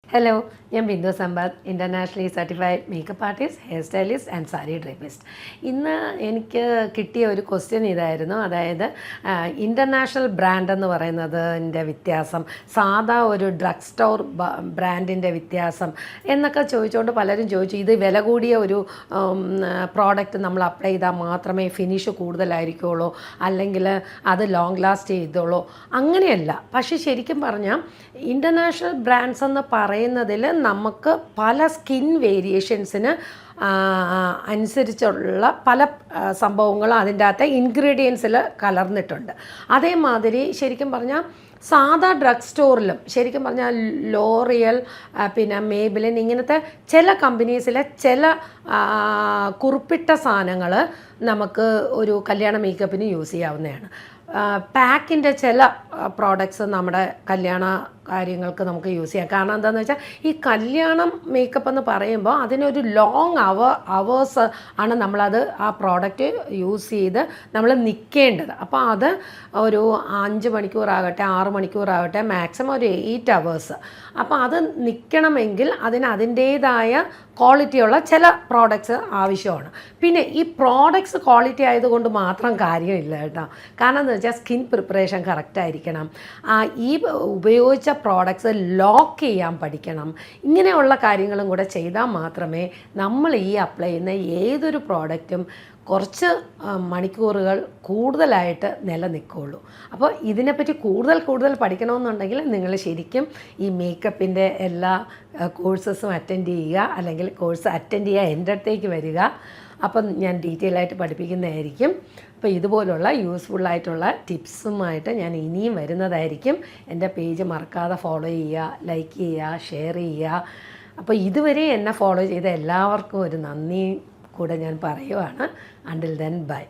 Hello, ഞാൻ Bindu Sampath, internationally certified makeup artist, hair stylist and sari drapist. ഇന്ന് എനിക്ക് കിട്ടിയ ഒരു ക്വസ്റ്റ്യൻ ഇതായിരുന്നു. അതായത് ഇൻ്റർനാഷണൽ ബ്രാൻഡ് എന്ന് പറയുന്നതിൻ്റെ വ്യത്യാസം, സാധാ ഒരു ഡ്രഗ് സ്റ്റോർ ബ്രാൻഡിൻ്റെ വ്യത്യാസം എന്നൊക്കെ ചോദിച്ചുകൊണ്ട് പലരും ചോദിച്ചു. ഇത് വില കൂടിയ ഒരു പ്രോഡക്റ്റ് നമ്മൾ അപ്ലൈ ചെയ്താൽ മാത്രമേ ഫിനിഷ് കൂടുതലായിരിക്കുള്ളൂ, അല്ലെങ്കിൽ അത് ലോങ് ലാസ്റ്റ് ചെയ്തോളൂ. അങ്ങനെയല്ല. പക്ഷേ ശരിക്കും പറഞ്ഞാൽ ഇൻ്റർനാഷണൽ ബ്രാൻഡ്സ് എന്ന് പറയുന്നതിൽ നമുക്ക് പല സ്കിൻ വേരിയേഷൻസിന് അനുസരിച്ചുള്ള പല സംഭവങ്ങളും അതിൻ്റെ അകത്തെ ഇൻഗ്രീഡിയൻസിൽ കലർന്നിട്ടുണ്ട്. അതേമാതിരി ശരിക്കും പറഞ്ഞാൽ സാധാ ഡ്രഗ് സ്റ്റോറിലും ശരിക്കും പറഞ്ഞാൽ ലോറിയൽ, പിന്നെ മേബിലിൻ, ഇങ്ങനത്തെ ചില കമ്പനീസിലെ ചില കുറിപ്പിട്ട സാധനങ്ങൾ നമുക്ക് ഒരു കല്യാണ മേക്കപ്പിന് യൂസ് ചെയ്യാവുന്നതാണ്. പാക്കിൻ്റെ ചില പ്രോഡക്ട്സ് നമ്മുടെ കല്യാണ കാര്യങ്ങൾക്ക് നമുക്ക് യൂസ് ചെയ്യാം. കാരണം എന്താണെന്ന് വെച്ചാൽ ഈ കല്യാണം മേക്കപ്പ് എന്ന് പറയുമ്പോൾ അതിനൊരു ലോങ് അവേഴ്സ് ആണ് നമ്മളത് ആ പ്രോഡക്റ്റ് യൂസ് ചെയ്ത് നമ്മൾ നിൽക്കേണ്ടത്. അപ്പോൾ അത് ഒരു 5 മണിക്കൂറാകട്ടെ 6 മണിക്കൂറാകട്ടെ മാക്സിമം ഒരു 8 അവേഴ്സ്. അപ്പോൾ അത് നിൽക്കണമെങ്കിൽ അതിൻ്റേതായ ക്വാളിറ്റിയുള്ള ചില പ്രോഡക്ട്സ് ആവശ്യമാണ്. പിന്നെ ഈ പ്രോഡക്ട്സ് ക്വാളിറ്റി ആയതുകൊണ്ട് മാത്രം കാര്യമില്ല കേട്ടോ. കാരണം എന്താ വെച്ചാൽ സ്കിൻ പ്രിപ്പറേഷൻ കറക്റ്റായിരിക്കണം, ഈ ഉപയോഗിച്ച പ്രോഡക്ട്സ് ലോക്ക് ചെയ്യാൻ പഠിക്കണം. ഇങ്ങനെയുള്ള കാര്യങ്ങളും കൂടെ ചെയ്താൽ മാത്രമേ നമ്മൾ ഈ അപ്ലൈ ചെയ്യുന്ന ഏതൊരു പ്രോഡക്റ്റും കുറച്ച് മണിക്കൂറുകൾ കൂടുതലായിട്ട് നിലനിൽക്കുകയുള്ളൂ. അപ്പോൾ ഇതിനെപ്പറ്റി കൂടുതൽ പഠിക്കണമെന്നുണ്ടെങ്കിൽ നിങ്ങൾ ശരിക്കും ഈ മേക്കപ്പിൻ്റെ എല്ലാ കോഴ്സസും അറ്റൻഡ് ചെയ്യുക, അല്ലെങ്കിൽ കോഴ്സ് അറ്റൻഡ് ചെയ്യുക, എൻ്റെ അടുത്തേക്ക് വരിക. അപ്പം ഞാൻ ഡീറ്റെയിൽ ആയിട്ട് പഠിപ്പിക്കുന്നതായിരിക്കും. അപ്പോൾ ഇതുപോലുള്ള യൂസ്ഫുള്ളായിട്ടുള്ള ടിപ്സുമായിട്ട് ഞാൻ ഇനിയും വരുന്നതായിരിക്കും. എൻ്റെ പേജ് മറക്കാതെ ഫോളോ ചെയ്യുക, ലൈക്ക് ചെയ്യുക, ഷെയർ ചെയ്യുക. അപ്പോൾ ഇതുവരെ എന്നെ ഫോളോ ചെയ്ത എല്ലാവർക്കും ഒരു നന്ദി കൂടെ ഞാൻ പറയുവാണ്. Until then bye.